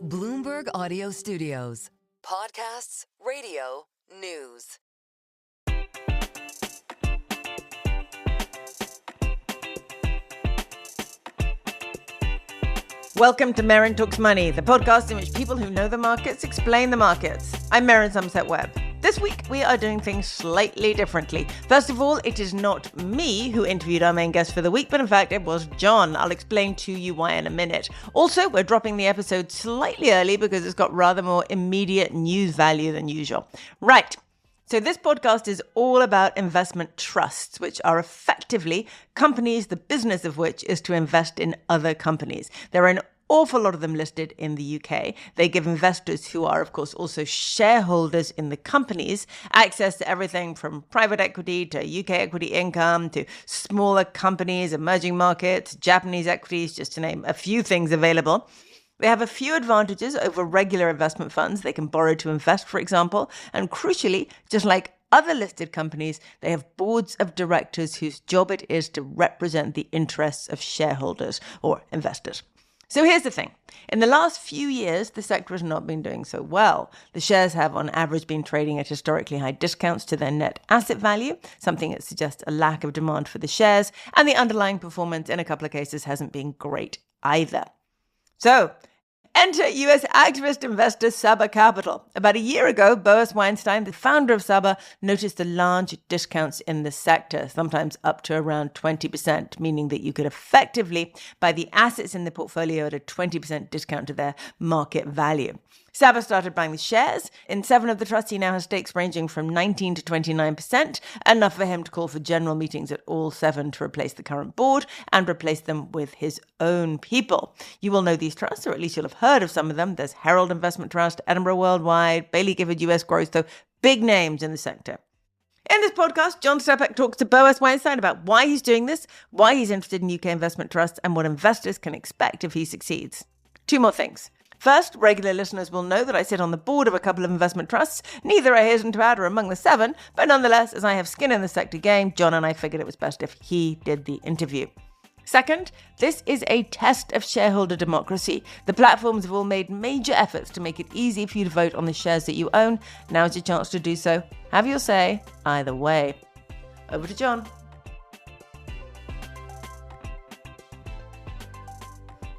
Bloomberg Audio Studios. Podcasts, radio, news. Welcome to Merryn Talks Money, the podcast in which people who know the markets explain the markets. I'm Merryn Somerset Webb. This week, we are doing things slightly differently. First of all, it is not me who interviewed our main guest for the week, but in fact, it was John. I'll explain to you why in a minute. Also, we're dropping the episode slightly early because it's got rather more immediate news value than usual. Right. So this podcast is all about investment trusts, which are effectively companies, the business of which is to invest in other companies. There are an awful lot of them listed in the UK. They give investors who are, of course, also shareholders in the companies access to everything from private equity to UK equity income to smaller companies, emerging markets, Japanese equities, just to name a few things available. They have a few advantages over regular investment funds. They can borrow to invest, for example. And crucially, just like other listed companies, they have boards of directors whose job it is to represent the interests of shareholders or investors. So here's the thing. In the last few years, the sector has not been doing so well. The shares have, on average, been trading at historically high discounts to their net asset value, something that suggests a lack of demand for the shares, and the underlying performance in a couple of cases hasn't been great either. So, enter US activist investor Saba Capital. About a year ago, Boaz Weinstein, the founder of Saba, noticed the large discounts in the sector, sometimes up to around 20%, meaning that you could effectively buy the assets in the portfolio at a 20% discount to their market value. Saba started buying the shares. In 7 of the trusts, he now has stakes ranging from 19 to 29%, enough for him to call for general meetings at all 7 to replace the current board and replace them with his own people. You will know these trusts, or at least you'll have heard of some of them. There's Herald Investment Trust, Edinburgh Worldwide, Baillie Gifford US Growth, so big names in the sector. In this podcast, John Stepek talks to Boaz Weinstein about why he's doing this, why he's interested in UK investment trusts, and what investors can expect if he succeeds. 2 more things. First, regular listeners will know that I sit on the board of a couple of investment trusts. Neither, I hasten to add, are among the 7, but nonetheless, as I have skin in the sector game, John and I figured it was best if he did the interview. Second, this is a test of shareholder democracy. The platforms have all made major efforts to make it easy for you to vote on the shares that you own. Now's your chance to do so. Have your say either way. Over to John.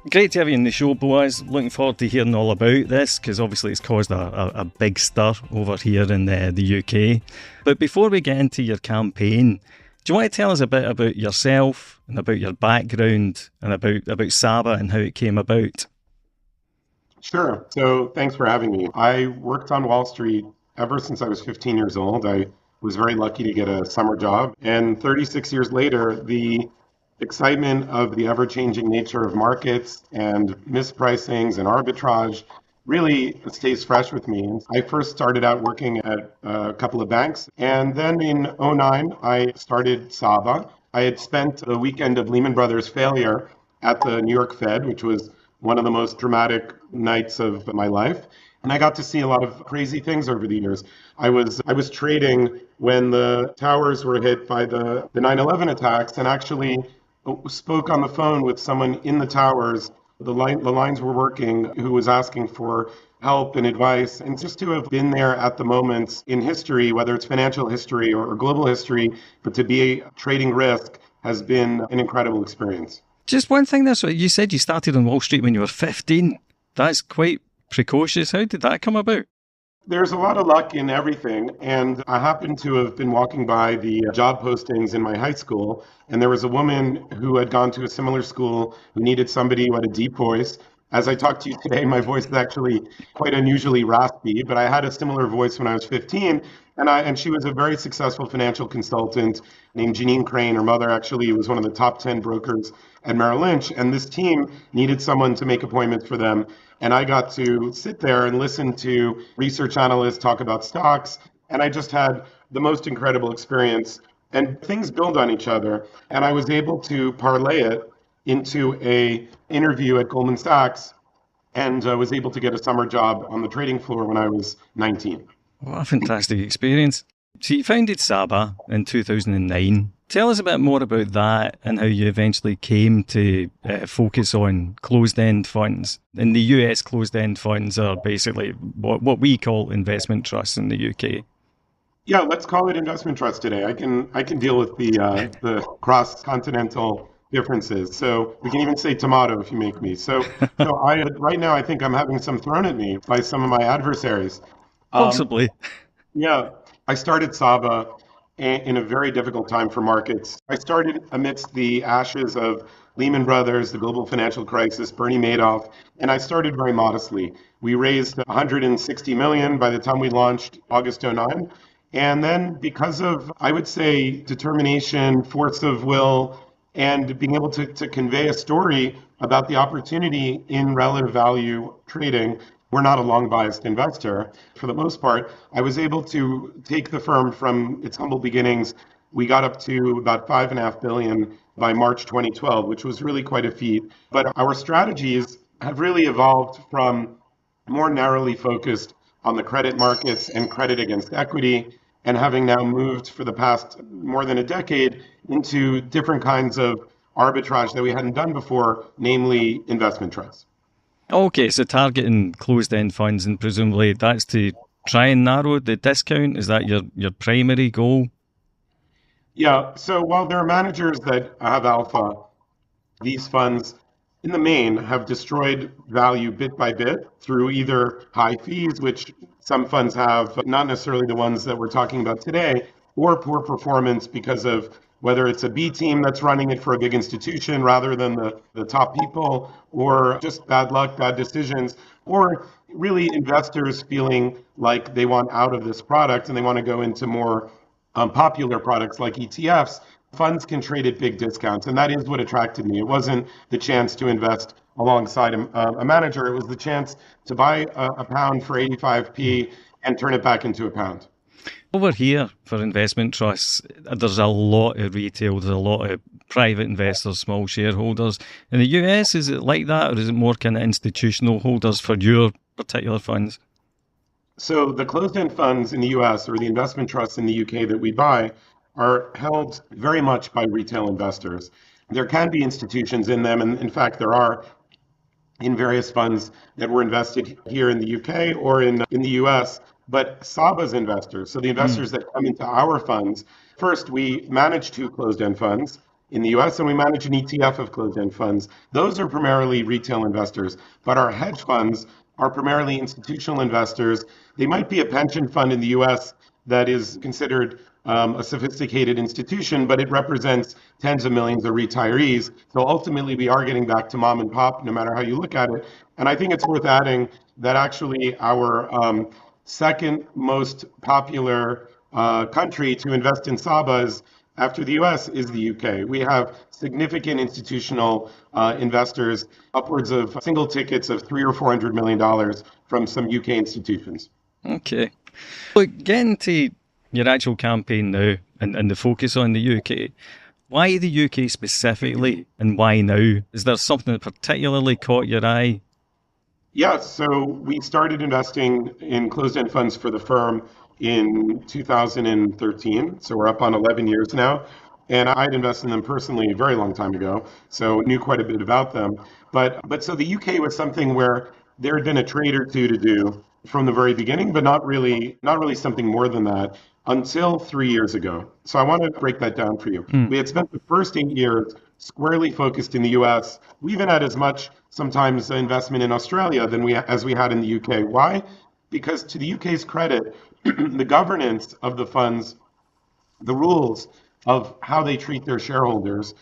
Great to have you on the show, Boaz. Looking forward to hearing all about this, because obviously it's caused a big stir over here in the UK. But before we get into your campaign, do you want to tell us a bit about yourself and about your background and about Saba and how it came about? Sure. So thanks for having me. I worked on Wall Street ever since I was 15 years old. I was very lucky to get a summer job. And 36 years later, the excitement of the ever-changing nature of markets and mispricings and arbitrage really stays fresh with me. I first started out working at a couple of banks, and then in 2009, I started Saba. I had spent the weekend of Lehman Brothers' failure at the New York Fed, which was one of the most dramatic nights of my life. And I got to see a lot of crazy things over the years. I was trading when the towers were hit by the 9/11 attacks, and actually spoke on the phone with someone in the towers. The lines were working, who was asking for help and advice. And just to have been there at the moments in history, whether it's financial history or global history, but to be trading risk has been an incredible experience. Just one thing there. So you said you started on Wall Street when you were 15. That's quite precocious. How did that come about? There's a lot of luck in everything, and I happened to have been walking by the job postings in my high school, and there was a woman who had gone to a similar school who needed somebody who had a deep voice. As I talk to you today, my voice is actually quite unusually raspy, but I had a similar voice when I was 15, and she was a very successful financial consultant named Janine Crane. Her mother actually was one of the top 10 brokers at Merrill Lynch, and this team needed someone to make appointments for them. And I got to sit there and listen to research analysts talk about stocks. And I just had the most incredible experience. And things build on each other. And I was able to parlay it into an interview at Goldman Sachs and was able to get a summer job on the trading floor when I was 19. What a fantastic experience. So you founded Saba in 2009. Tell us a bit more about that and how you eventually came to focus on closed-end funds. In the US, closed-end funds are basically what we call investment trusts in the UK. Yeah, let's call it investment trust today. I can deal with the cross-continental differences. So we can even say tomato if you make me. So right now I think I'm having some thrown at me by some of my adversaries. Possibly. Yeah, I started Saba in a very difficult time for markets. I started amidst the ashes of Lehman Brothers, the global financial crisis, Bernie Madoff, and I started very modestly. We raised 160 million by the time we launched August 09. And then because of, I would say, determination, force of will, and being able to convey a story about the opportunity in relative value trading, we're not a long biased investor. For the most part, I was able to take the firm from its humble beginnings. We got up to about 5.5 billion by March 2012, which was really quite a feat. But our strategies have really evolved from more narrowly focused on the credit markets and credit against equity, and having now moved for the past more than a decade into different kinds of arbitrage that we hadn't done before, namely investment trusts. Okay, so targeting closed-end funds, and presumably that's to try and narrow the discount. Is that your primary goal? Yeah, so while there are managers that have alpha, these funds in the main have destroyed value bit by bit through either high fees, which some funds have, but not necessarily the ones that we're talking about today, or poor performance because of whether it's a B team that's running it for a big institution rather than the top people, or just bad luck, bad decisions, or really investors feeling like they want out of this product and they want to go into more popular products like ETFs. Funds can trade at big discounts, and that is what attracted me. It wasn't the chance to invest alongside a manager. It was the chance to buy a pound for 85p and turn it back into a pound. Over here for investment trusts, there's a lot of retail, there's a lot of private investors, small shareholders. In the US, is it like that, or is it more kind of institutional holders for your particular funds? So the closed-end funds in the US, or the investment trusts in the UK that we buy, are held very much by retail investors. There can be institutions in them, and in fact there are in various funds that were invested here in the UK or in the US, but Saba's investors, so the investors that come into our funds, first we manage 2 closed-end funds in the US and we manage an ETF of closed-end funds. Those are primarily retail investors, but our hedge funds are primarily institutional investors. They might be a pension fund in the US that is considered a sophisticated institution, but it represents tens of millions of retirees. So ultimately, we are getting back to mom and pop, no matter how you look at it. And I think it's worth adding that actually our second most popular country to invest in Sabas after the US is the UK. We have significant institutional investors, upwards of single tickets of $300 or $400 million from some UK institutions. Okay. Look, getting to your actual campaign now and the focus on the UK, why the UK specifically and why now? Is there something that particularly caught your eye? Yeah, so we started investing in closed-end funds for the firm in 2013. So we're up on 11 years now. And I'd invested in them personally a very long time ago, so knew quite a bit about them. But so the UK was something where there had been a trade or two to do from the very beginning, but not really something more than that until 3 years ago. So I want to break that down for you. We had spent the first 8 years squarely focused in the US. We even had as much sometimes investment in Australia as we had in the UK. Why? Because to the UK's credit, the governance of the funds, the rules of how they treat their shareholders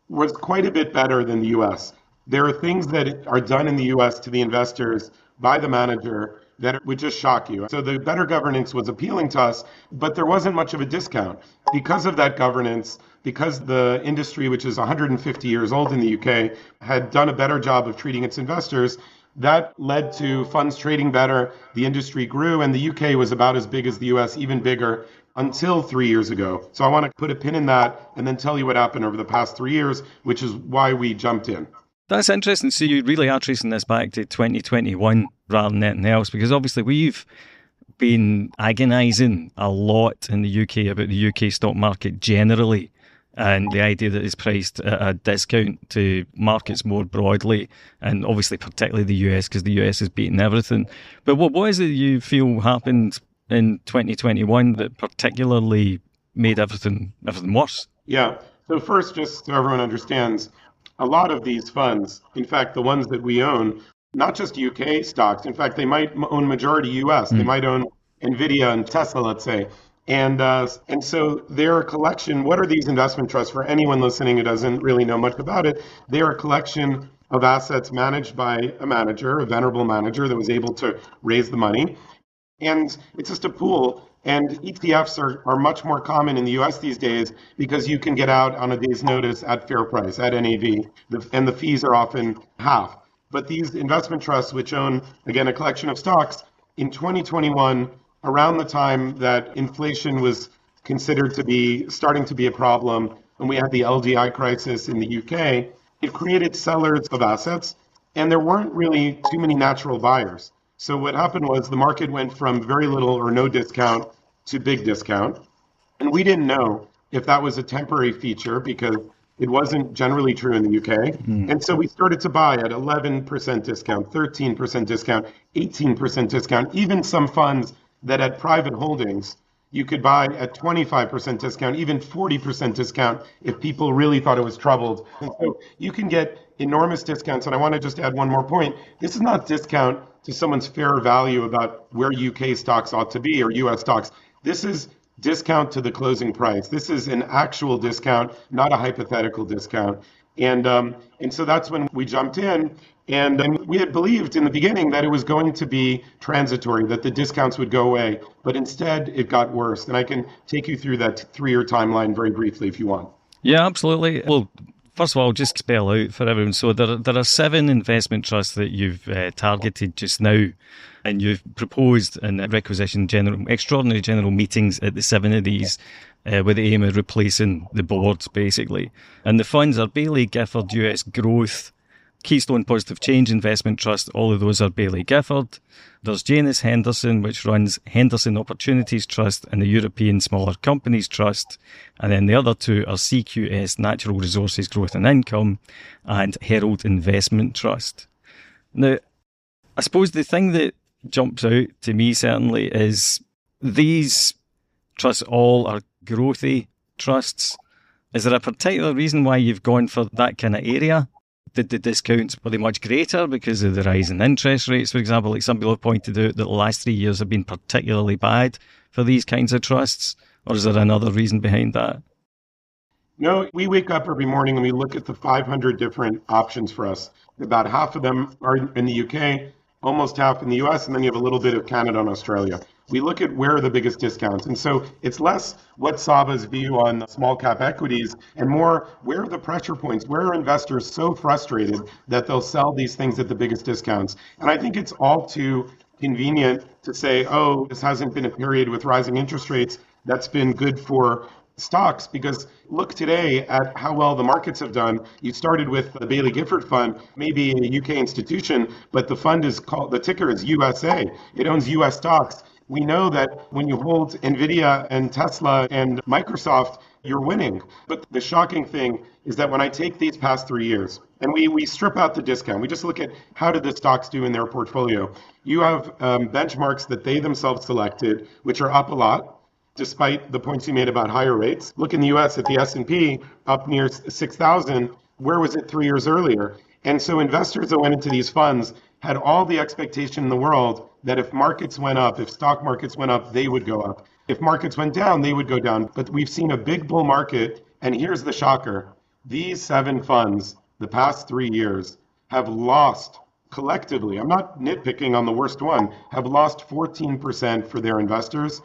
was quite a bit better than the US. There are things that are done in the US to the investors by the manager that would just shock you. So the better governance was appealing to us, but there wasn't much of a discount. Because of that governance, because the industry, which is 150 years old in the UK, had done a better job of treating its investors, that led to funds trading better, the industry grew, and the UK was about as big as the US, even bigger, until 3 years ago. So I want to put a pin in that and then tell you what happened over the past 3 years, which is why we jumped in. That's interesting. So you really are tracing this back to 2021 rather than anything else, because obviously we've been agonising a lot in the UK about the UK stock market generally and the idea that it's priced at a discount to markets more broadly, and obviously particularly the US, because the US is beating everything. But what is it you feel happened in 2021 that particularly made everything worse? Yeah. So first, just so everyone understands, a lot of these funds, in fact, the ones that we own, not just UK stocks, in fact, they might own majority US. They might own NVIDIA and Tesla, let's say. And so they're a collection. What are these investment trusts? For anyone listening who doesn't really know much about it, they're a collection of assets managed by a manager, a venerable manager that was able to raise the money. And it's just a pool. And ETFs are much more common in the US these days because you can get out on a day's notice at fair price, at NAV, and the fees are often half. But these investment trusts, which own, again, a collection of stocks, in 2021, around the time that inflation was considered to be starting to be a problem, and we had the LDI crisis in the UK, it created sellers of assets, and there weren't really too many natural buyers. So what happened was the market went from very little or no discount to big discount. And we didn't know if that was a temporary feature because it wasn't generally true in the UK. And so we started to buy at 11% discount, 13% discount, 18% discount, even some funds that had private holdings, you could buy at 25% discount, even 40% discount if people really thought it was troubled. And so you can get enormous discounts. And I want to just add one more point. This is not discount to someone's fair value about where UK stocks ought to be or US stocks. This is discount to the closing price. This is an actual discount, not a hypothetical discount. And so that's when we jumped in. And we had believed in the beginning that it was going to be transitory, that the discounts would go away. But instead, it got worse. And I can take you through that 3-year timeline very briefly if you want. Yeah, absolutely. Well, first of all, just spell out for everyone. So there are 7 investment trusts that you've targeted just now, and you've proposed and requisitioned extraordinary general meetings at the 7 of these with the aim of replacing the boards, basically. And the funds are Bailey Gifford US Growth, Keystone Positive Change Investment Trust, all of those are Bailey Gifford. There's Janus Henderson, which runs Henderson Opportunities Trust and the European Smaller Companies Trust. And then the other 2 are CQS Natural Resources Growth and Income and Herald Investment Trust. Now, I suppose the thing that jumps out to me certainly is these trusts all are growthy trusts. Is there a particular reason why you've gone for that kind of area? Did the discounts, were they much greater because of the rise in interest rates, for example? Like some people have pointed out that the last 3 years have been particularly bad for these kinds of trusts. Or is there another reason behind that? No, we wake up every morning and we look at the 500 different options for us. About half of them are in the UK, almost half in the US, and then you have a little bit of Canada and Australia. We look at where are the biggest discounts. And so it's less what Saba's view on small cap equities and more where are the pressure points, where are investors so frustrated that they'll sell these things at the biggest discounts. And I think it's all too convenient to say, oh, this hasn't been a period with rising interest rates that's been good for stocks, because look today at how well the markets have done. You started with the Bailey Gifford Fund, maybe a UK institution, but the fund is called, the ticker is USA. It owns US stocks. We know that when you hold NVIDIA and Tesla and Microsoft, you're winning. But the shocking thing is that when I take these past 3 years and we strip out the discount, we just look at how did the stocks do in their portfolio. You have benchmarks that they themselves selected, which are up a lot, despite the points you made about higher rates. Look in the US at the S&P, up near 6,000. Where was it 3 years earlier? And so investors that went into these funds had all the expectation in the world that if markets went up, if stock markets went up, they would go up. If markets went down, they would go down. But we've seen a big bull market, and here's the shocker. These 7 funds, the past 3 years, have lost collectively, I'm not nitpicking on the worst one, have lost 14% for their investors.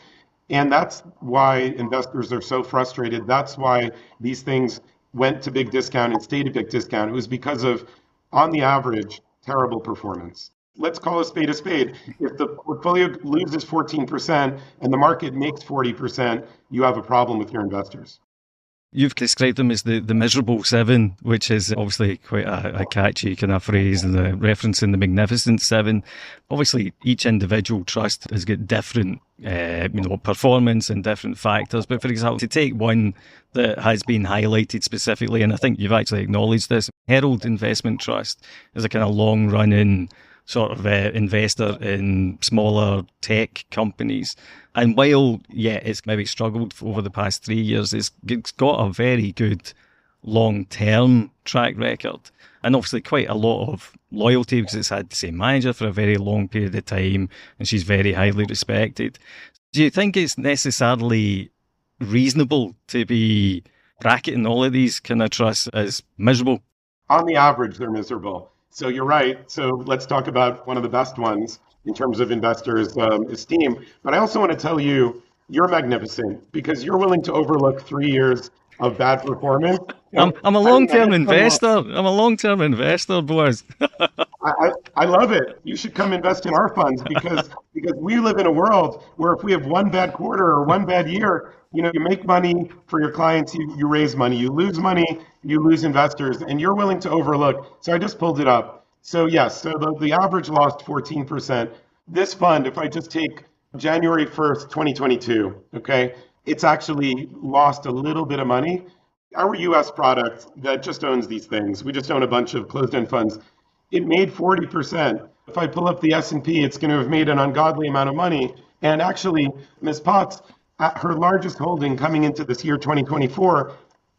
And that's why investors are so frustrated. That's why these things went to big discount and stayed at big discount. It was because of, on the average, terrible performance. Let's call a spade a spade. If the portfolio loses 14% and the market makes 40%, you have a problem with your investors. You've described them as the miserable seven, which is obviously quite a catchy kind of phrase, and the referencing the Magnificent Seven. Obviously, each individual trust has got different, performance and different factors. But for example, to take one that has been highlighted specifically, and I think you've actually acknowledged this, Herald Investment Trust is a kind of long-running sort of investor in smaller tech companies. And while, it's maybe struggled over the past 3 years, it's got a very good long-term track record. And obviously quite a lot of loyalty because it's had the same manager for a very long period of time and she's very highly respected. Do you think it's necessarily reasonable to be bracketing all of these kind of trusts as miserable? On the average, they're miserable. So you're right. So let's talk about one of the best ones in terms of investors' esteem. But I also want to tell you, you're magnificent because you're willing to overlook 3 years of bad performance. I'm a long-term investor. I'm a long-term investor, Boaz. I love it. You should come invest in our funds because we live in a world where if we have one bad quarter or one bad year, you make money for your clients, you raise money, you lose money, you lose investors, and you're willing to overlook. So I just pulled it up. So yes, so the average lost 14%. This fund, if I just take January 1st, 2022, okay, it's actually lost a little bit of money. Our US product that just owns these things, we just own a bunch of closed-end funds, it made 40%. If I pull up the S&P, it's going to have made an ungodly amount of money. And actually, Ms. Potts, her largest holding coming into this year, 2024,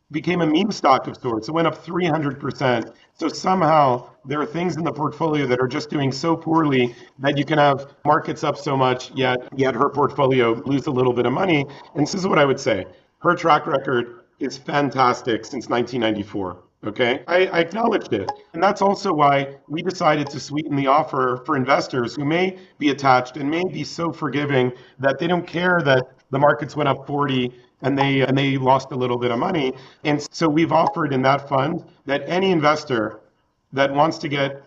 became a meme stock of sorts. It went up 300%. So somehow there are things in the portfolio that are just doing so poorly that you can have markets up so much, yet her portfolio lose a little bit of money. And this is what I would say. Her track record is fantastic since 1994. Okay, I acknowledged it. And that's also why we decided to sweeten the offer for investors who may be attached and may be so forgiving that they don't care that the markets went up 40 and they lost a little bit of money. And so we've offered in that fund that any investor that wants to get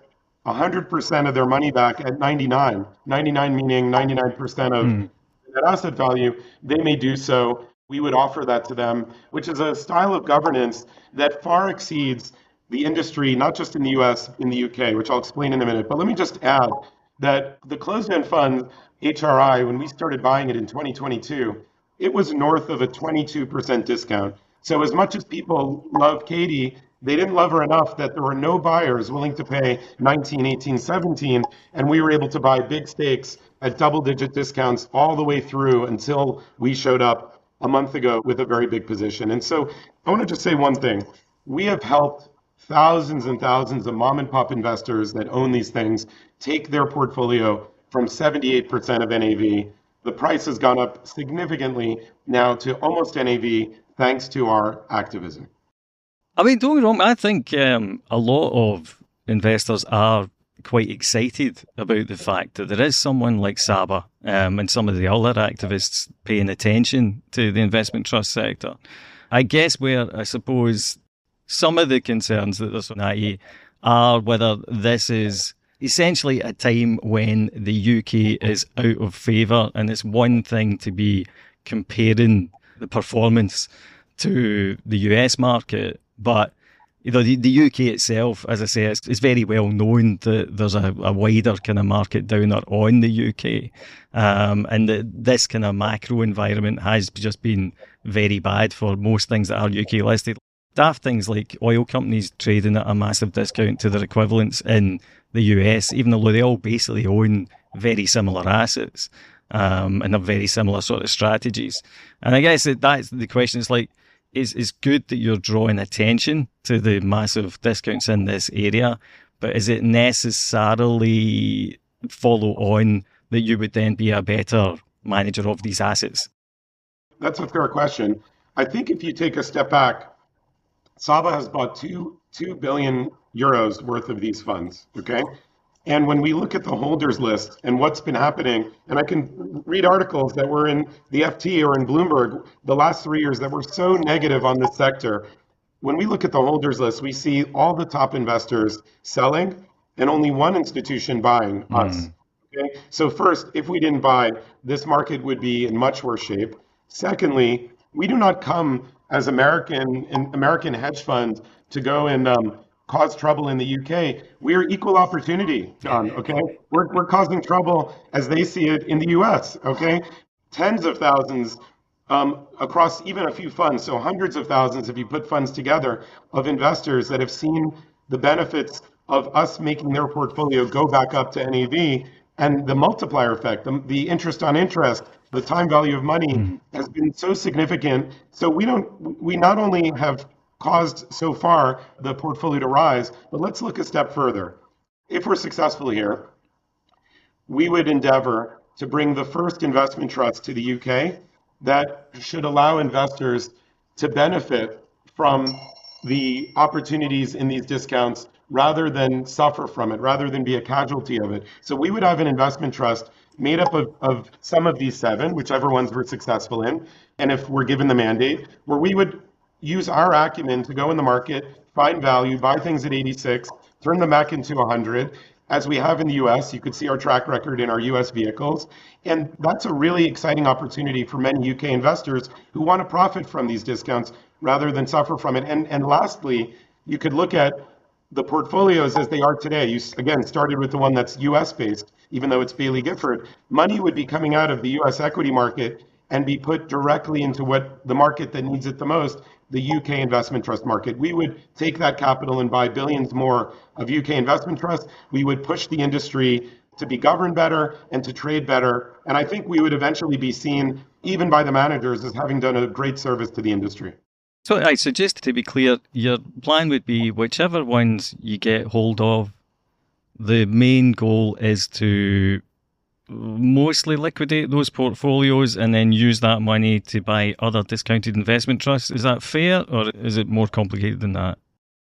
100% of their money back at 99 meaning 99% of net asset value, they may do so. We would offer that to them, which is a style of governance that far exceeds the industry, not just in the US, in the UK, which I'll explain in a minute. But let me just add that the closed-end fund, HRI, when we started buying it in 2022, it was north of a 22% discount. So as much as people love Katie, they didn't love her enough that there were no buyers willing to pay 19, 18, 17, and we were able to buy big stakes at double-digit discounts all the way through until we showed up a month ago with a very big position. And so I want to just say one thing. We have helped thousands and thousands of mom and pop investors that own these things take their portfolio from 78% of NAV. The price has gone up significantly now to almost NAV thanks to our activism. I mean, don't get me wrong, I think a lot of investors are quite excited about the fact that there is someone like Saba and some of the other activists paying attention to the investment trust sector. I guess where I suppose some of the concerns that there's on IE are whether this is essentially a time when the UK is out of favour, and it's one thing to be comparing the performance to the US market, but the UK itself, as I say, it's very well known that there's a wider kind of market downer on the UK, and that this kind of macro environment has just been very bad for most things that are UK listed. Daft things like oil companies trading at a massive discount to their equivalents in the US, even though they all basically own very similar assets and have very similar sort of strategies. And I guess that's the question. It's like, it's good that you're drawing attention to the massive discounts in this area, but is it necessarily follow on that you would then be a better manager of these assets? That's a fair question. I think if you take a step back, Saba has bought 2 billion euros worth of these funds, okay? And when we look at the holders list and what's been happening, and I can read articles that were in the FT or in Bloomberg the last 3 years that were so negative on this sector. When we look at the holders list, we see all the top investors selling and only one institution buying, us. Okay? So first, if we didn't buy, this market would be in much worse shape. Secondly, we do not come as American hedge fund to go and cause trouble in the UK. We're equal opportunity, John, okay? We're causing trouble as they see it in the US, okay? Tens of thousands across even a few funds, so hundreds of thousands if you put funds together, of investors that have seen the benefits of us making their portfolio go back up to NAV, and the multiplier effect, the interest on interest, the time value of money has been so significant. So we not only have caused so far the portfolio to rise, but let's look a step further. If we're successful here, we would endeavor to bring the first investment trust to the UK that should allow investors to benefit from the opportunities in these discounts rather than suffer from it, rather than be a casualty of it. So we would have an investment trust made up of some of these seven, whichever ones we're successful in, and if we're given the mandate, where we would use our acumen to go in the market, find value, buy things at 86, turn them back into 100, as we have in the US. You could see our track record in our US vehicles. And that's a really exciting opportunity for many UK investors who want to profit from these discounts rather than suffer from it. And lastly, you could look at the portfolios as they are today. You, again, started with the one that's US based, even though it's Bailey Gifford. Money would be coming out of the US equity market and be put directly into what the market that needs it the most, the UK investment trust market. We would take that capital and buy billions more of UK investment trusts. We would push the industry to be governed better and to trade better. And I think we would eventually be seen, even by the managers, as having done a great service to the industry. So just to be clear, your plan would be whichever ones you get hold of, the main goal is to mostly liquidate those portfolios and then use that money to buy other discounted investment trusts. Is that fair, or is it more complicated than that?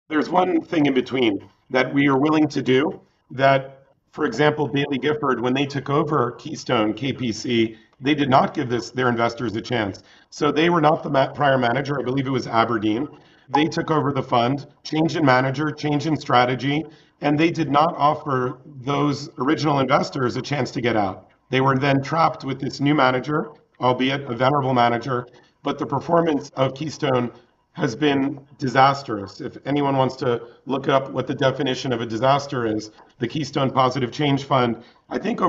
There's one thing in between that we are willing to do that, for example, Bailey Gifford, when they took over Keystone, KPC, they did not give their investors a chance. So they were not the prior manager. I believe it was Aberdeen. They took over the fund, change in manager, change in strategy, and they did not offer those original investors a chance to get out. They were then trapped with this new manager, albeit a venerable manager, but the performance of Keystone has been disastrous. If anyone wants to look up what the definition of a disaster is, the Keystone Positive Change Fund, I think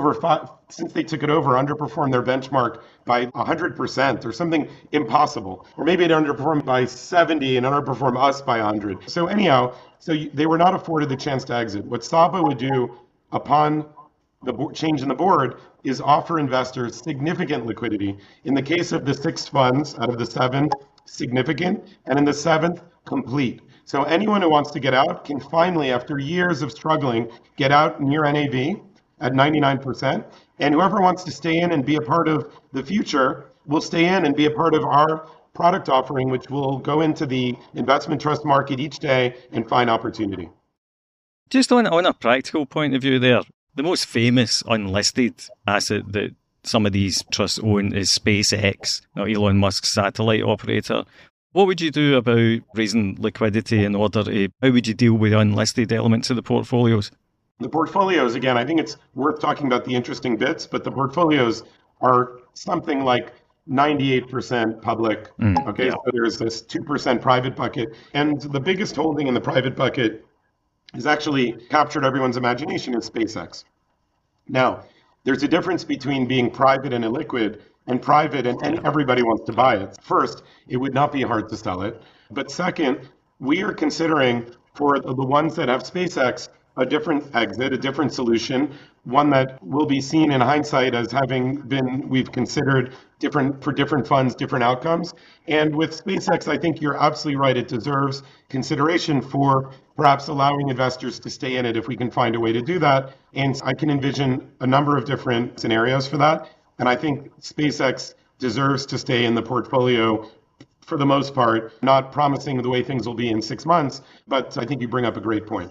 since they took it over, underperformed their benchmark by 100% or something impossible. Or maybe it underperformed by 70 and underperformed us by 100. So anyhow, they were not afforded the chance to exit. What Saba would do upon the change in the board is offer investors significant liquidity. In the case of the 6 funds out of the 7, significant, and in the 7th, complete. So anyone who wants to get out can finally, after years of struggling, get out near NAV at 99%. And whoever wants to stay in and be a part of the future will stay in and be a part of our product offering, which will go into the investment trust market each day and find opportunity. Just on a practical point of view there, the most famous unlisted asset that some of these trusts own is SpaceX, Elon Musk's satellite operator. What would you do about raising liquidity how would you deal with unlisted elements of the portfolios? The portfolios, again, I think it's worth talking about the interesting bits, but the portfolios are something like 98% public. Okay, yeah. So there's this 2% private bucket. And the biggest holding in the private bucket has actually captured everyone's imagination is SpaceX. Now, there's a difference between being private and illiquid and private and everybody wants to buy it. First, it would not be hard to sell it. But second, we are considering for the ones that have SpaceX a different exit, a different solution, one that will be seen in hindsight as having been, we've considered for different funds, different outcomes. And with SpaceX, I think you're absolutely right. It deserves consideration for perhaps allowing investors to stay in it if we can find a way to do that. And I can envision a number of different scenarios for that. And I think SpaceX deserves to stay in the portfolio for the most part, not promising the way things will be in 6 months, but I think you bring up a great point.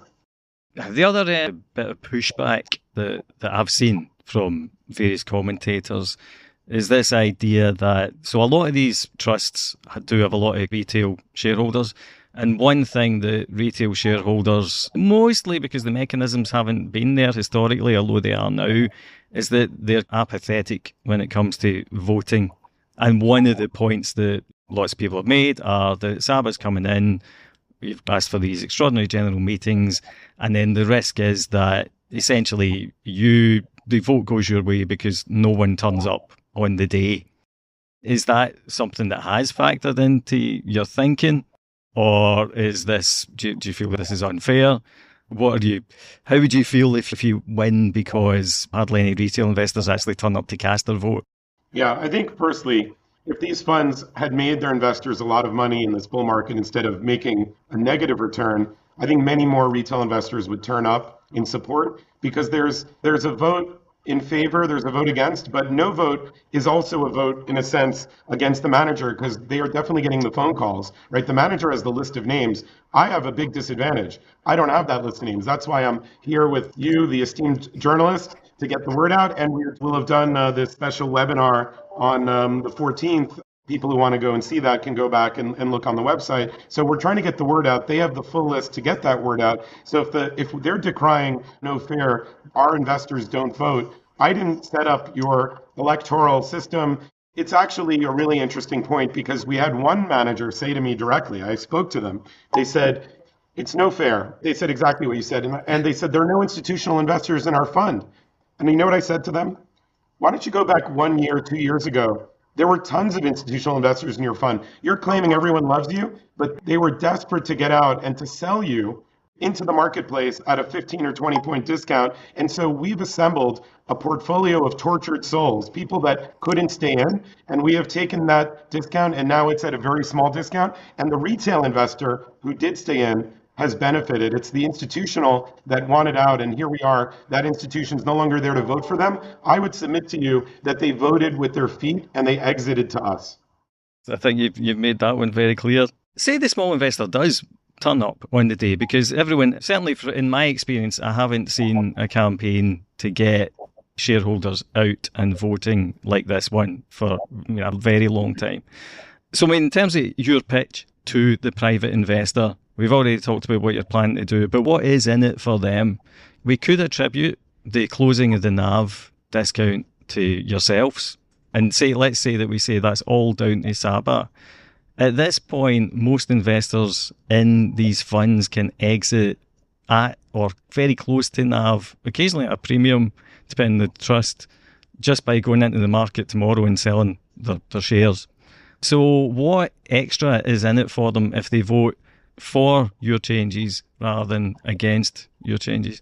The other bit of pushback that I've seen from various commentators is this idea that, so a lot of these trusts do have a lot of retail shareholders, and one thing that retail shareholders, mostly because the mechanisms haven't been there historically, although they are now, is that they're apathetic when it comes to voting And one of the points that lots of people have made are that Sabas coming in, we've asked for these extraordinary general meetings, and then the risk is that essentially the vote goes your way because no one turns up on the day. Is that something that has factored into your thinking? Or is this, do you feel this is unfair? How would you feel if you win because hardly any retail investors actually turn up to cast their vote? Yeah, I think firstly, if these funds had made their investors a lot of money in this bull market instead of making a negative return, I think many more retail investors would turn up in support, because there's a vote in favor, there's a vote against, but no vote is also a vote, in a sense, against the manager, because they are definitely getting the phone calls, right? The manager has the list of names. I have a big disadvantage. I don't have that list of names. That's why I'm here with you, the esteemed journalist, to get the word out. And we will have done this special webinar on the 14th. People who want to go and see that can go back and look on the website. So we're trying to get the word out. They have the full list to get that word out. So if they're decrying no fair, our investors don't vote, I didn't set up your electoral system. It's actually a really interesting point, because we had one manager say to me directly, I spoke to them. They said, it's no fair. They said exactly what you said. And they said, there are no institutional investors in our fund. And you know what I said to them? Why don't you go back 1 year, 2 years ago? There were tons of institutional investors in your fund. You're claiming everyone loves you, but they were desperate to get out and to sell you into the marketplace at a 15 or 20 point discount. And so we've assembled a portfolio of tortured souls, people that couldn't stay in. And we have taken that discount, and now it's at a very small discount. And the retail investor who did stay in has benefited. It's the institutional that wanted out, and here we are. That institution's no longer there to vote for them. I would submit to you that they voted with their feet and they exited to us. I think you've made that one very clear. Say the small investor does turn up on the day, because everyone, certainly in my experience, I haven't seen a campaign to get shareholders out and voting like this one for a very long time. So in terms of your pitch to the private investor, we've already talked about what you're planning to do, but what is in it for them? We could attribute the closing of the NAV discount to yourselves and let's say that we say that's all down to Saba. At this point, most investors in these funds can exit at or very close to NAV, occasionally at a premium, depending on the trust, just by going into the market tomorrow and selling their shares. So what extra is in it for them if they vote for your changes rather than against your changes?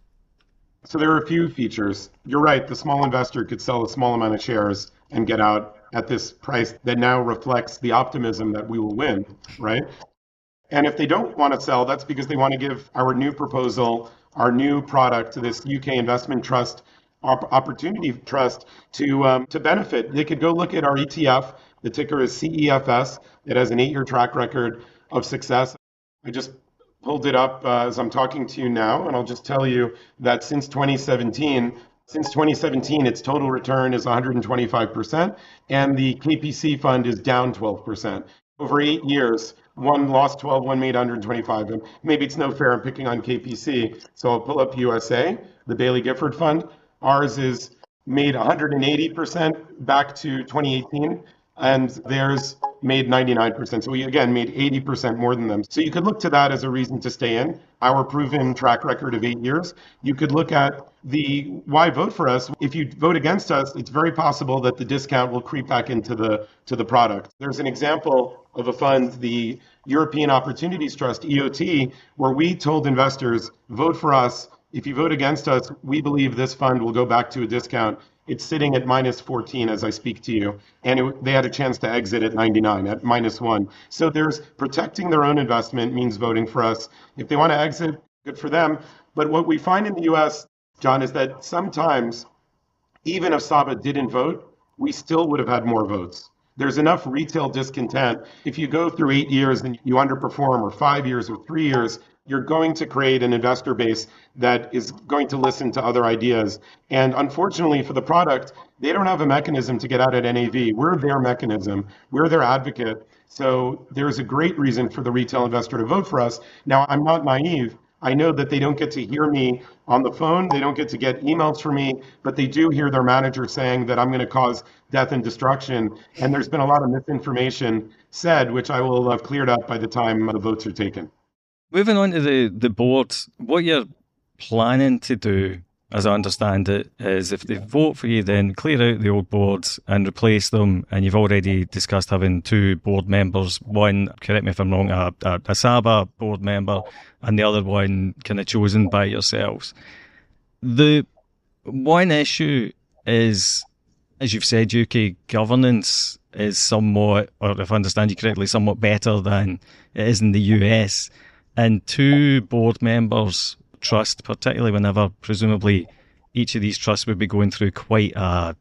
So there are a few features. You're right, the small investor could sell a small amount of shares and get out at this price that now reflects the optimism that we will win, right? And if they don't want to sell, that's because they want to give our new proposal, our new product, to this UK investment trust, opportunity trust, to benefit. They could go look at our ETF. The ticker is CEFS. It has an 8-year track record of success. I just pulled it up as I'm talking to you now, and I'll just tell you that since 2017, its total return is 125%, and the KPC fund is down 12%. Over 8 years, one lost 12, one made 125. And maybe it's no fair, I'm picking on KPC, so I'll pull up USA, the Bailey Gifford Fund. Ours is made 180% back to 2018, and theirs made 99%. So we, again, made 80% more than them. So you could look to that as a reason to stay in. Our proven track record of 8 years. You could look at the why vote for us. If you vote against us, it's very possible that the discount will creep back into the product. There's an example of a fund, the European Opportunities Trust, EOT, where we told investors, vote for us. If you vote against us, we believe this fund will go back to a discount. It's sitting at minus 14 as I speak to you. And they had a chance to exit at 99, at -1. So there's protecting their own investment means voting for us. If they want to exit, good for them. But what we find in the US, John, is that sometimes, even if Saba didn't vote, we still would have had more votes. There's enough retail discontent. If you go through 8 years and you underperform, or 5 years, or 3 years, you're going to create an investor base that is going to listen to other ideas. And unfortunately for the product, they don't have a mechanism to get out at NAV. We're their mechanism. We're their advocate. So there's a great reason for the retail investor to vote for us. Now, I'm not naive. I know that they don't get to hear me on the phone. They don't get to get emails from me, but they do hear their manager saying that I'm going to cause death and destruction. And there's been a lot of misinformation said, which I will have cleared up by the time the votes are taken. Moving on to the board, what you're planning to do, as I understand it, is if they vote for you, then clear out the old boards and replace them. And you've already discussed having 2 board members, one, correct me if I'm wrong, a Saba board member, and the other one kind of chosen by yourselves. The one issue is, as you've said, UK governance is somewhat, or if I understand you correctly, somewhat better than it is in the US. And 2 board members trust, particularly whenever presumably each of these trusts would be going through quite a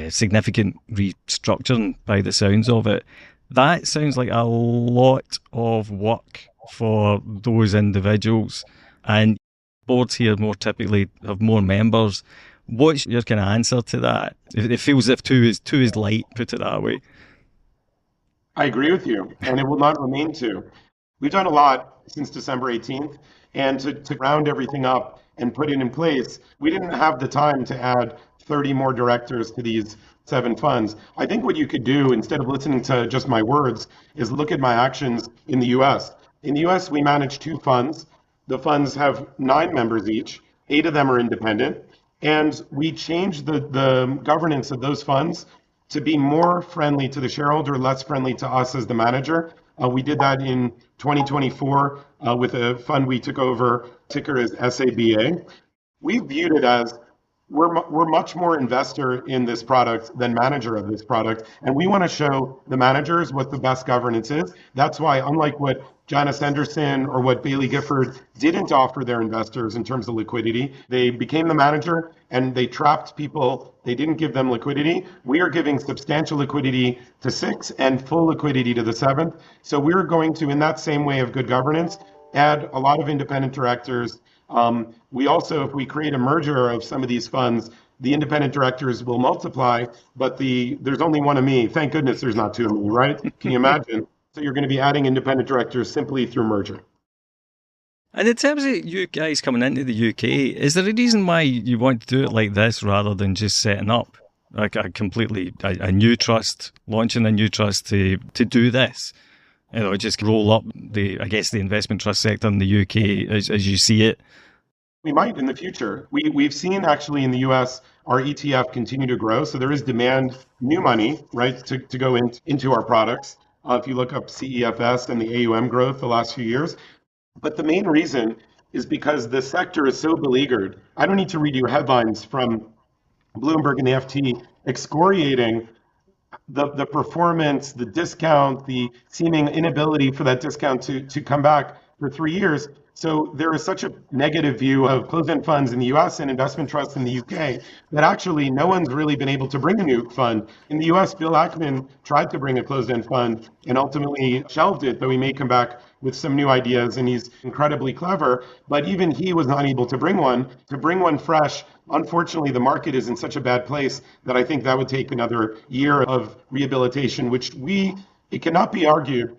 significant restructuring by the sounds of it. That sounds like a lot of work for those individuals, and boards here more typically have more members. What's your kind of answer to that? It feels as if two is light, put it that way. I agree with you, and it will not remain 2. We've done a lot since December 18th. And to round everything up and put it in place, we didn't have the time to add 30 more directors to these 7 funds. I think what you could do, instead of listening to just my words, is look at my actions in the US. In the US, we manage 2 funds. The funds have 9 members each. 8 of them are independent. And we changed the governance of those funds to be more friendly to the shareholder, less friendly to us as the manager. We did that in 2024 with a fund we took over, ticker is SABA. We viewed it as we're much more investor in this product than manager of this product. And we want to show the managers what the best governance is. That's why, unlike what Janice Henderson or what Bailey Gifford didn't offer their investors in terms of liquidity, they became the manager and they trapped people. They didn't give them liquidity. We are giving substantial liquidity to 6 and full liquidity to the 7th. So we're going to, in that same way of good governance, add a lot of independent directors. We also, if we create a merger of some of these funds, the independent directors will multiply, but there's only one of me. Thank goodness there's not 2 of me, right? Can you imagine? So you're going to be adding independent directors simply through merger. And in terms of you guys coming into the UK, is there a reason why you want to do it like this rather than just setting up like a new trust, launching a new trust to do this? You know, just roll up the investment trust sector in the UK as you see it. We might in the future. We've seen actually in the US, our ETF continue to grow. So there is demand, new money, right, to go into our products. If you look up CEFS and the AUM growth the last few years. But the main reason is because the sector is so beleaguered. I don't need to read you headlines from Bloomberg and the FT excoriating the performance, the discount, the seeming inability for that discount to come back for 3 years. So there is such a negative view of closed-end funds in the US and investment trusts in the UK that actually no one's really been able to bring a new fund. In the US, Bill Ackman tried to bring a closed-end fund and ultimately shelved it, though he may come back with some new ideas and he's incredibly clever. But even he was not able to bring one fresh. Unfortunately, the market is in such a bad place that I think that would take another year of rehabilitation, which it cannot be argued.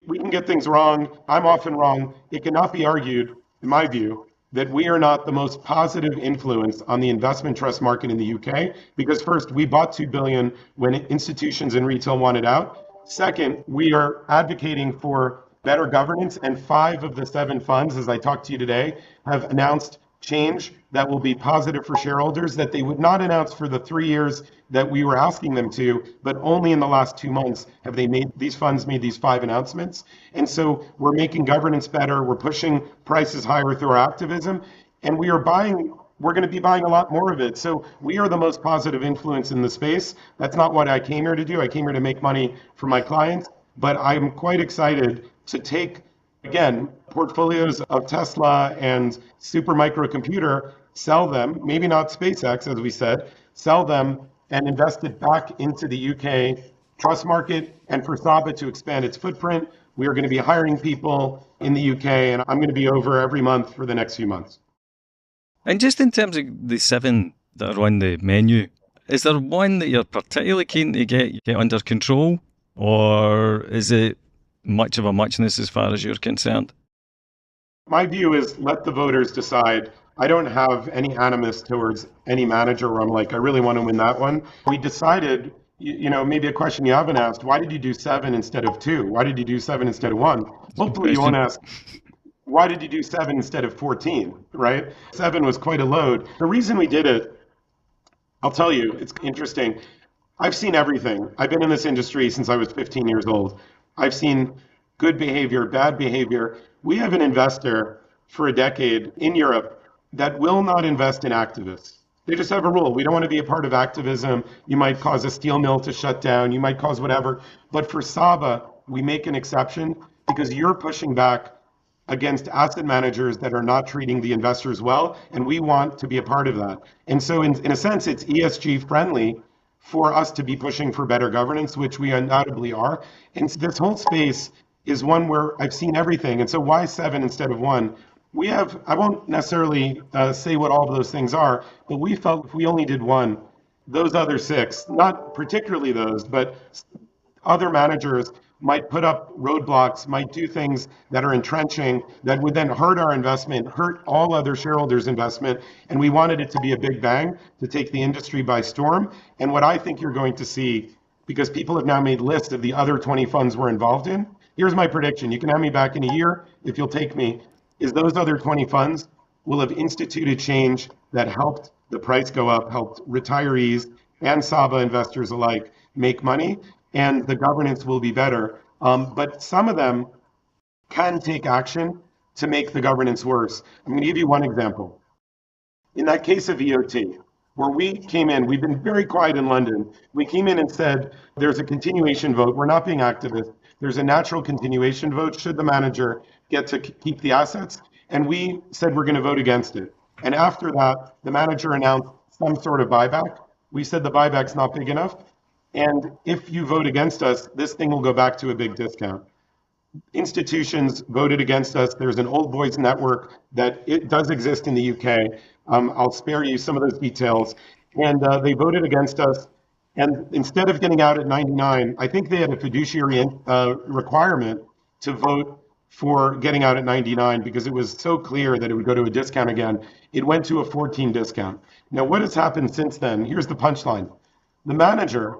We can get things wrong. I'm often wrong. It cannot be argued, in my view, that we are not the most positive influence on the investment trust market in the UK. Because first, we bought $2 billion when institutions and retail wanted out. Second, we are advocating for better governance. And 5 of the 7 funds, as I talked to you today, have announced change that will be positive for shareholders that they would not announce for the 3 years that we were asking them to, but only in the last 2 months have these funds made these 5 announcements. And so we're making governance better. We're pushing prices higher through our activism, and we're going to be buying a lot more of it. So we are the most positive influence in the space. That's not what I came here to do. I came here to make money for my clients, but I'm quite excited to take, again, portfolios of Tesla and Supermicro Computer, sell them, maybe not SpaceX, as we said, sell them and invest it back into the UK trust market, and for Saba to expand its footprint. We are going to be hiring people in the UK, and I'm going to be over every month for the next few months. And just in terms of the 7 that are on the menu, is there one that you're particularly keen to get under control, or is it much of a muchness as far as you're concerned? My view is let the voters decide. I don't have any animus towards any manager where I'm like, I really want to win that one. We decided, maybe a question you haven't asked, why did you do 7 instead of 2? Why did you do 7 instead of 1? Hopefully you won't ask, why did you do 7 instead of 14, right? 7 was quite a load. The reason we did it, I'll tell you, it's interesting. I've seen everything. I've been in this industry since I was 15 years old. I've seen good behavior, bad behavior. We have an investor for a decade in Europe that will not invest in activists. They just have a rule. We don't want to be a part of activism. You might cause a steel mill to shut down. You might cause whatever. But for Saba, we make an exception because you're pushing back against asset managers that are not treating the investors well, and we want to be a part of that. And so in a sense, it's ESG friendly for us to be pushing for better governance, which we undoubtedly are. And this whole space is one where I've seen everything. And so why 7 instead of 1? I won't necessarily say what all of those things are, but we felt if we only did 1, those other 6, not particularly those, but other managers might put up roadblocks, might do things that are entrenching, that would then hurt our investment, hurt all other shareholders' investment. And we wanted it to be a big bang to take the industry by storm. And what I think you're going to see, because people have now made lists of the other 20 funds we're involved in, here's my prediction. You can have me back in a year if you'll take me, is those other 20 funds will have instituted change that helped the price go up, helped retirees and Saba investors alike make money, and the governance will be better. But some of them can take action to make the governance worse. I'm going to give you one example. In that case of EOT, where we came in, we've been very quiet in London. We came in and said, there's a continuation vote. We're not being activist. There's a natural continuation vote should the manager get to keep the assets. And we said we're going to vote against it. And after that, the manager announced some sort of buyback. We said the buyback's not big enough. And if you vote against us, this thing will go back to a big discount. Institutions voted against us. There's an old boys network that it does exist in the UK. I'll spare you some of those details. And they voted against us. And instead of getting out at 99, I think they had a fiduciary requirement to vote for getting out at 99 because it was so clear that it would go to a discount again. It went to a 14 discount. Now, what has happened since then? Here's the punchline. The manager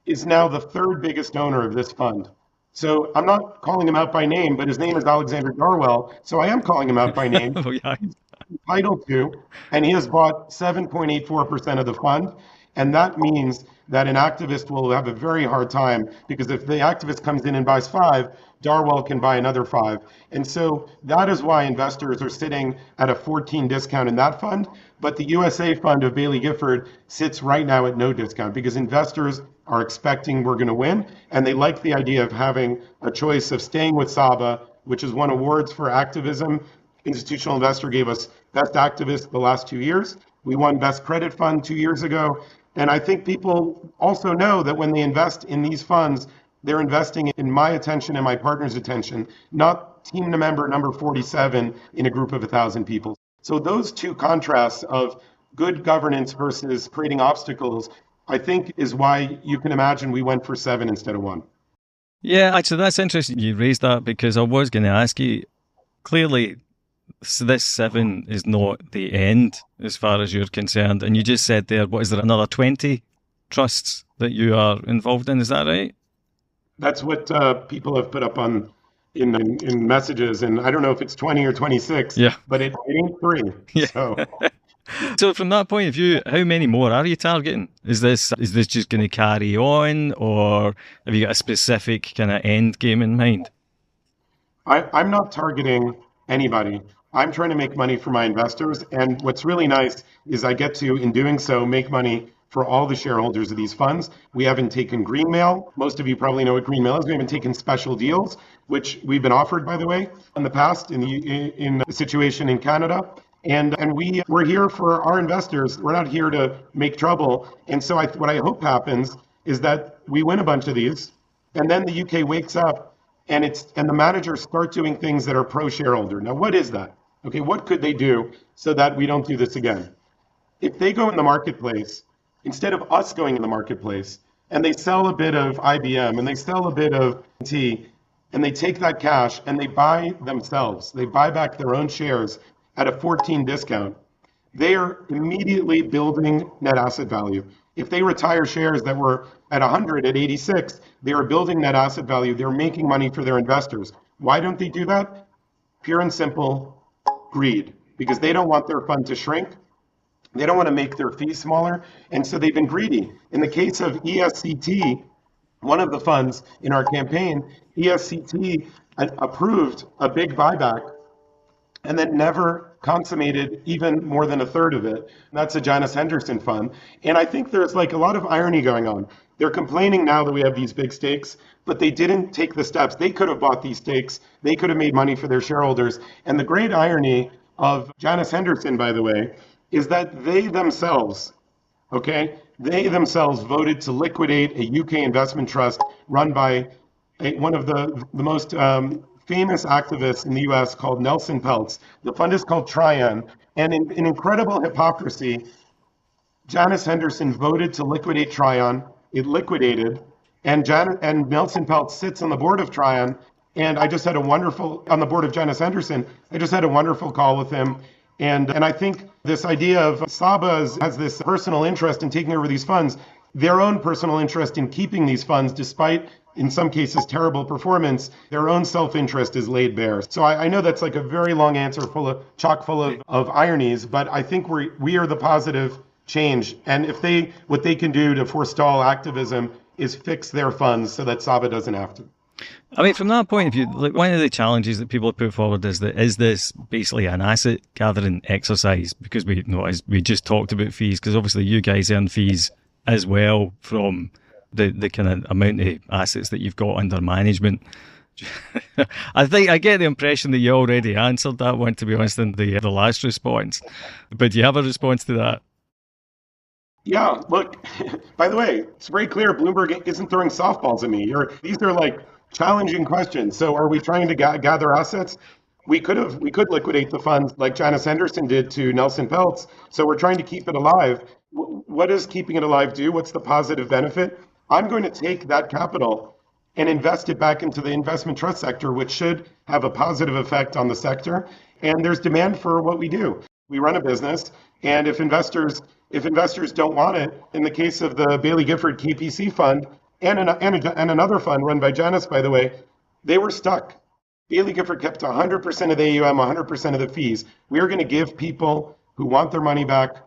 is now the 3rd biggest owner of this fund. So I'm not calling him out by name, but his name is Alexander Darwell. So I am calling him out by name. Oh, yeah. He's entitled to, and he has bought 7.84% of the fund. And that means that an activist will have a very hard time because if the activist comes in and buys 5, Darwell can buy another 5. And so that is why investors are sitting at a 14 discount in that fund. But the USA fund of Bailey Gifford sits right now at no discount because investors are expecting we're going to win. And they like the idea of having a choice of staying with Saba, which has won awards for activism. Institutional Investor gave us Best Activist the last 2 years. We won Best Credit Fund 2 years ago. And I think people also know that when they invest in these funds, they're investing in my attention and my partner's attention, not team member number 47 in a group of 1,000 people. So those two contrasts of good governance versus creating obstacles, I think is why you can imagine we went for 7 instead of 1. Yeah, actually, that's interesting you raised that because I was going to ask you, clearly, this 7 is not the end as far as you're concerned. And you just said there, what is there, another 20 trusts that you are involved in? Is that right? That's what people have put up in messages. And I don't know if it's 20 or 26, but it ain't 3. Yeah. So. So from that point of view, how many more are you targeting? Is this just going to carry on, or have you got a specific kind of end game in mind? I'm not targeting anybody. I'm trying to make money for my investors. And what's really nice is I get to, in doing so, make money for all the shareholders of these funds. We haven't taken green mail. Most of you probably know what green mail is. We haven't taken special deals, which we've been offered, by the way, in the past in the situation in Canada. And we're here for our investors. We're not here to make trouble. And so what I hope happens is that we win a bunch of these, and then the UK wakes up and the managers start doing things that are pro-shareholder. Now, what is that? Okay, what could they do so that we don't do this again? If they go in the marketplace, instead of us going in the marketplace, and they sell a bit of IBM and they sell a bit of T, and they take that cash and they buy themselves. They buy back their own shares at a 14 discount. They are immediately building net asset value. If they retire shares that were at 100 at 86, they are building net asset value. They're making money for their investors. Why don't they do that? Pure and simple greed, because they don't want their fund to shrink. They don't want to make their fees smaller, and so they've been greedy. In the case of ESCT, one of the funds in our campaign, ESCT approved a big buyback and then never consummated even more than a third of it. And that's a Janus Henderson fund. And I think there's like a lot of irony going on. They're complaining now that we have these big stakes, but they didn't take the steps. They could have bought these stakes. They could have made money for their shareholders. And the great irony of Janus Henderson, by the way, is that they themselves voted to liquidate a UK investment trust run by one of the most famous activists in the US called Nelson Peltz. The fund is called Trian. And in incredible hypocrisy, Janus Henderson voted to liquidate Trian. It liquidated. And Nelson Peltz sits on the board of Trian. And I just had on the board of Janus Henderson, I just had a wonderful call with him. And I think this idea of Sabas has this personal interest in taking over these funds, their own personal interest in keeping these funds, despite in some cases terrible performance, their own self-interest is laid bare. So I know that's like a very long answer chock full of ironies, but I think we are the positive change. And what they can do to forestall activism is fix their funds so that Saba doesn't have to. I mean, from that point of view, like one of the challenges that people have put forward is this basically an asset gathering exercise? Because as we just talked about fees, because obviously you guys earn fees as well from the kind of amount of assets that you've got under management. I think I get the impression that you already answered that one, to be honest, in the last response. But do you have a response to that? Yeah, look, by the way, it's very clear Bloomberg isn't throwing softballs at me. These are like challenging questions. So are we trying to gather assets? We could liquidate the funds like Janus Henderson did to Nelson Peltz. So we're trying to keep it alive. What does keeping it alive do? What's the positive benefit? I'm going to take that capital and invest it back into the investment trust sector, which should have a positive effect on the sector. And there's demand for what we do. We run a business, and if investors don't want it, in the case of the Bailey Gifford KPC fund and another fund run by Janus, by the way, they were stuck. Bailey Gifford kept 100% of the AUM, 100% of the fees. We are going to give people who want their money back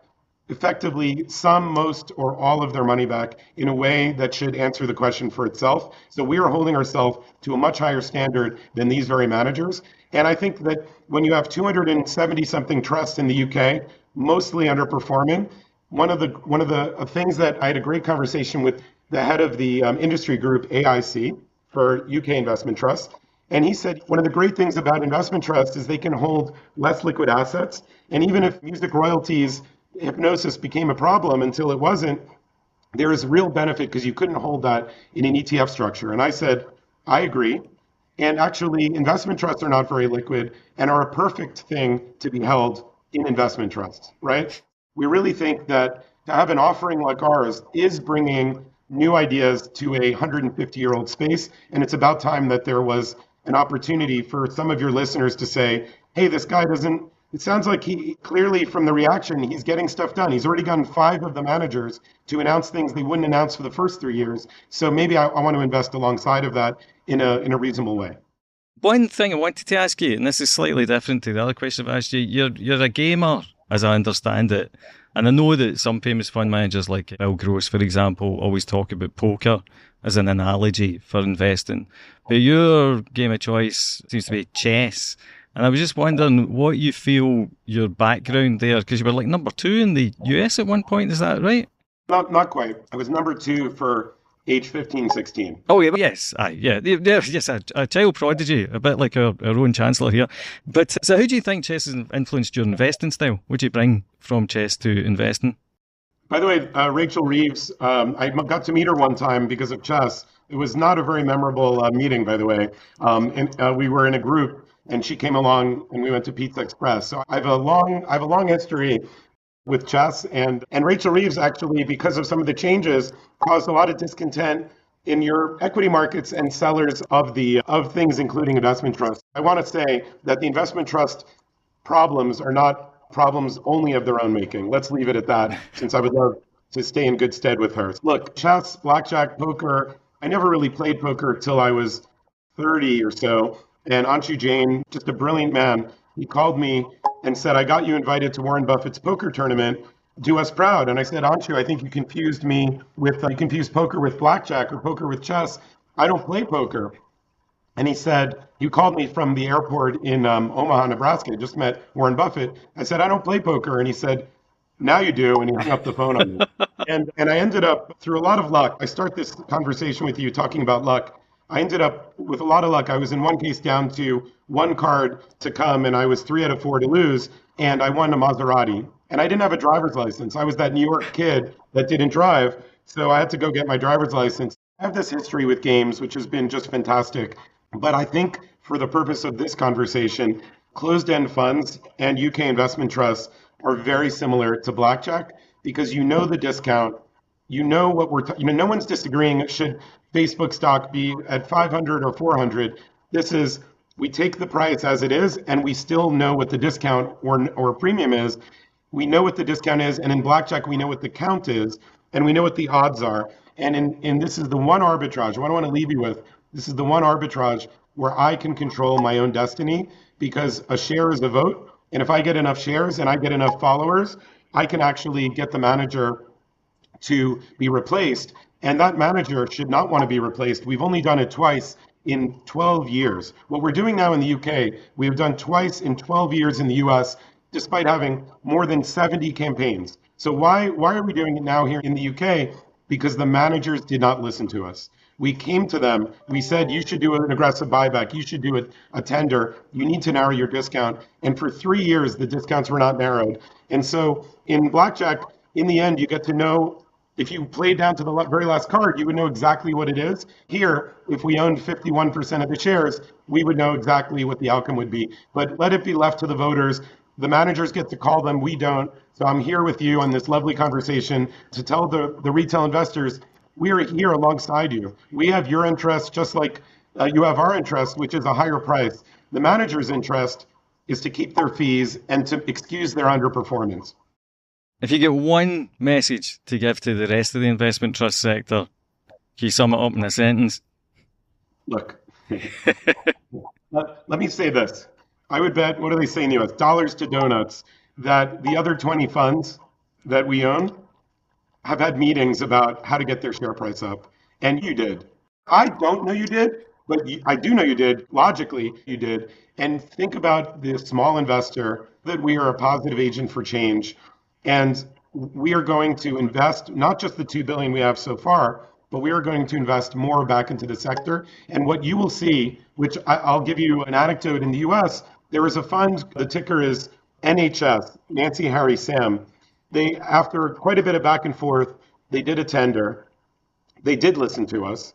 effectively some, most, or all of their money back in a way that should answer the question for itself. So we are holding ourselves to a much higher standard than these very managers. And I think that when you have 270 something trusts in the UK, mostly underperforming, one of the things that I had a great conversation with the head of the industry group AIC for UK investment trusts. And he said one of the great things about investment trusts is they can hold less liquid assets. And even if music royalties, hypnosis became a problem until it wasn't, there is real benefit because you couldn't hold that in an ETF structure. And I said, I agree. And actually, investment trusts are not very liquid and are a perfect thing to be held in investment trusts, right? We really think that to have an offering like ours is bringing new ideas to a 150-year-old space. And it's about time that there was an opportunity for some of your listeners to say, hey, this guy doesn't, it sounds like he clearly from the reaction, he's getting stuff done. He's already gotten 5 of the managers to announce things they wouldn't announce for the first 3 years. So maybe I want to invest alongside of that in a reasonable way. One thing I wanted to ask you, and this is slightly different to the other question I've asked you, you're a gamer, as I understand it. And I know that some famous fund managers like Bill Gross, for example, always talk about poker as an analogy for investing. But your game of choice seems to be chess. And I was just wondering what you feel your background there, because you were like number 2 in the US at one point, is that right? Not quite. I was number 2 for age 15, 16. Oh, yeah, yes. Yes, a child prodigy, a bit like our own chancellor here. But so how do you think chess has influenced your investing style? What do you bring from chess to investing? By the way, Rachel Reeves, I got to meet her one time because of chess. It was not a very memorable meeting, by the way. We were in a group, and she came along, and we went to Pizza Express. So I have a long history with chess, and Rachel Reeves actually, because of some of the changes, caused a lot of discontent in your equity markets and sellers of things, including investment trusts, I want to say that the investment trust problems are not problems only of their own making. Let's leave it at that, since I would love to stay in good stead with her. Look, chess, blackjack, poker, I never really played poker till I was 30 or so. And Anshu Jain, just a brilliant man, he called me and said, I got you invited to Warren Buffett's poker tournament. Do us proud. And I said, Anshu, I think you confused poker with blackjack or poker with chess. I don't play poker. And he said, you called me from the airport in Omaha, Nebraska. I just met Warren Buffett. I said, I don't play poker. And he said, now you do. And he hung up the phone on me. And I ended up, through a lot of luck, I start this conversation with you talking about luck. I ended up with a lot of luck. I was in one case down to one card to come, and I was 3 out of 4 to lose, and I won a Maserati. And I didn't have a driver's license. I was that New York kid that didn't drive, so I had to go get my driver's license. I have this history with games, which has been just fantastic. But I think for the purpose of this conversation, closed-end funds and UK investment trusts are very similar to blackjack because you know the discount. You know what no one's disagreeing. Should Facebook stock be at 500 or 400? We take the price as it is, and we still know what the discount or premium is. We know what the discount is, and in blackjack, we know what the count is, and we know what the odds are. And in this is the one arbitrage, what I want to leave you with, this is the one arbitrage where I can control my own destiny because a share is a vote. And if I get enough shares and I get enough followers, I can actually get the manager to be replaced. And that manager should not want to be replaced. We've only done it twice in 12 years. What we're doing now in the UK, we have done twice in 12 years in the US, despite having more than 70 campaigns. So why are we doing it now here in the UK? Because the managers did not listen to us. We came to them. We said, you should do an aggressive buyback. You should do a tender. You need to narrow your discount. And for 3 years, the discounts were not narrowed. And so in blackjack, in the end, you get to know, if you played down to the very last card, you would know exactly what it is. Here, if we owned 51% of the shares, we would know exactly what the outcome would be. But let it be left to the voters. The managers get to call them. We don't. So I'm here with you on this lovely conversation to tell the retail investors, we are here alongside you. We have your interest just like you have our interest, which is a higher price. The manager's interest is to keep their fees and to excuse their underperformance. If you get one message to give to the rest of the investment trust sector, can you sum it up in a sentence? Look, let me say this. I would bet, what are they saying to us? Dollars to donuts, that the other 20 funds that we own have had meetings about how to get their share price up. And you did. I don't know you did, but I do know you did. Logically, you did. And think about the small investor, that we are a positive agent for change. And we are going to invest, not just the $2 billion we have so far, but we are going to invest more back into the sector. And what you will see, which I'll give you an anecdote in the US, there is a fund, the ticker is NHS, Nancy, Harry, Sam. They, after quite a bit of back and forth, they did a tender. They did listen to us.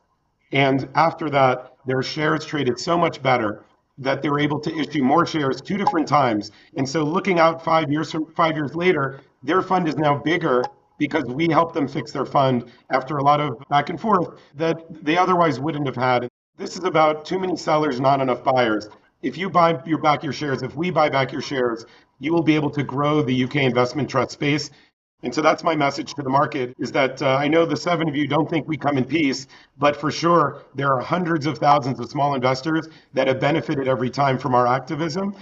And after that, their shares traded so much better that they were able to issue more shares 2 different times. And so looking out 5 years later, their fund is now bigger because we helped them fix their fund after a lot of back and forth that they otherwise wouldn't have had. This is about too many sellers, not enough buyers. If you buy back your shares, if we buy back your shares, you will be able to grow the UK investment trust space. And so that's my message to the market, is that I know the 7 of you don't think we come in peace, but for sure, there are hundreds of thousands of small investors that have benefited every time from our activism.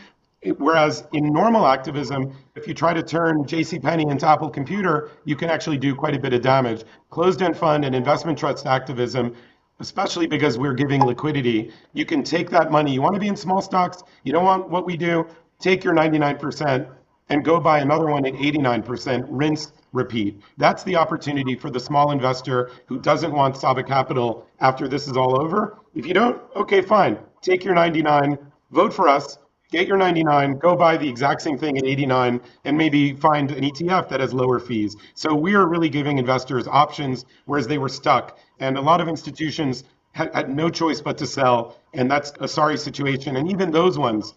Whereas in normal activism, if you try to turn JCPenney into Apple Computer, you can actually do quite a bit of damage. Closed-end fund and investment trust activism, especially because we're giving liquidity, you can take that money. You want to be in small stocks, you don't want what we do, take your 99% and go buy another one at 89%, rinse, repeat. That's the opportunity for the small investor who doesn't want Saba Capital after this is all over. If you don't, okay, fine. Take your 99, vote for us, get your 99, go buy the exact same thing at 89, and maybe find an ETF that has lower fees. So we are really giving investors options, whereas they were stuck. And a lot of institutions had no choice but to sell, and that's a sorry situation. And even those ones,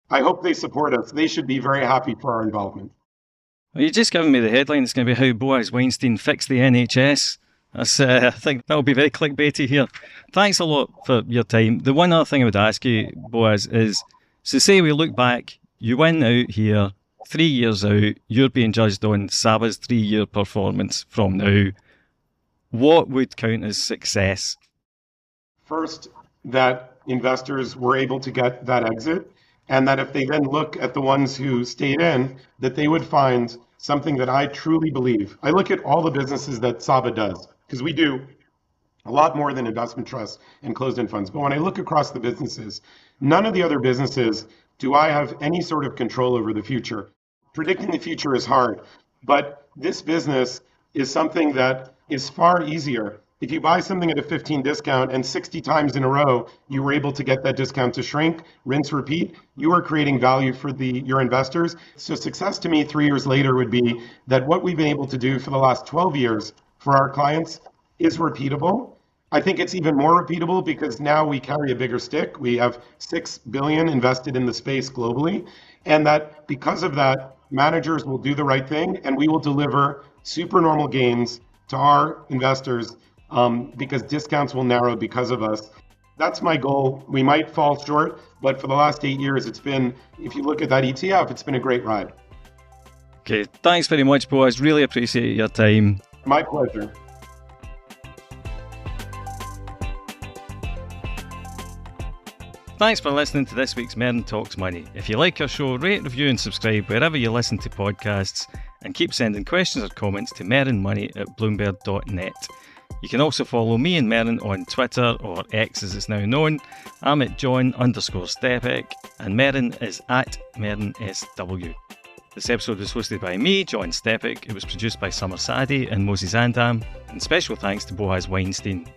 I hope they support us. They should be very happy for our involvement. Well, you just given me the headline. It's going to be how Boaz Weinstein fixed the NHS. I think that'll be very clickbaity here. Thanks a lot for your time. The one other thing I would ask you, Boaz, is, so say we look back, you win out here, 3 years out, you're being judged on Sabas' 3-year performance from now. What would count as success? First, that investors were able to get that exit, and that if they then look at the ones who stayed in, that they would find something that I truly believe. I look at all the businesses that Saba does, because we do a lot more than investment trusts and closed-end funds. But when I look across the businesses, none of the other businesses do I have any sort of control over the future. Predicting the future is hard, but this business is something that is far easier. If you buy something at a 15 discount and 60 times in a row, you were able to get that discount to shrink, rinse, repeat, you are creating value for your investors. So success to me 3 years later would be that what we've been able to do for the last 12 years for our clients is repeatable. I think it's even more repeatable because now we carry a bigger stick. We have $6 billion invested in the space globally. And that because of that, managers will do the right thing and we will deliver supernormal gains to our investors because discounts will narrow because of us. That's my goal. We might fall short, but for the last 8 years, it's been, if you look at that ETF, it's been a great ride. Okay, thanks very much, Boaz. Really appreciate your time. My pleasure. Thanks for listening to this week's Merryn Talks Money. If you like our show, rate, review and subscribe wherever you listen to podcasts, and keep sending questions or comments to merrynmoney@bloomberg.net. You can also follow me and Merryn on Twitter, or X as it's now known. I'm at John_Stepek, and Merryn is at MerrynSW. This episode was hosted by me, John Stepek. It was produced by Summer Sadi and Moses Andam, and special thanks to Boaz Weinstein.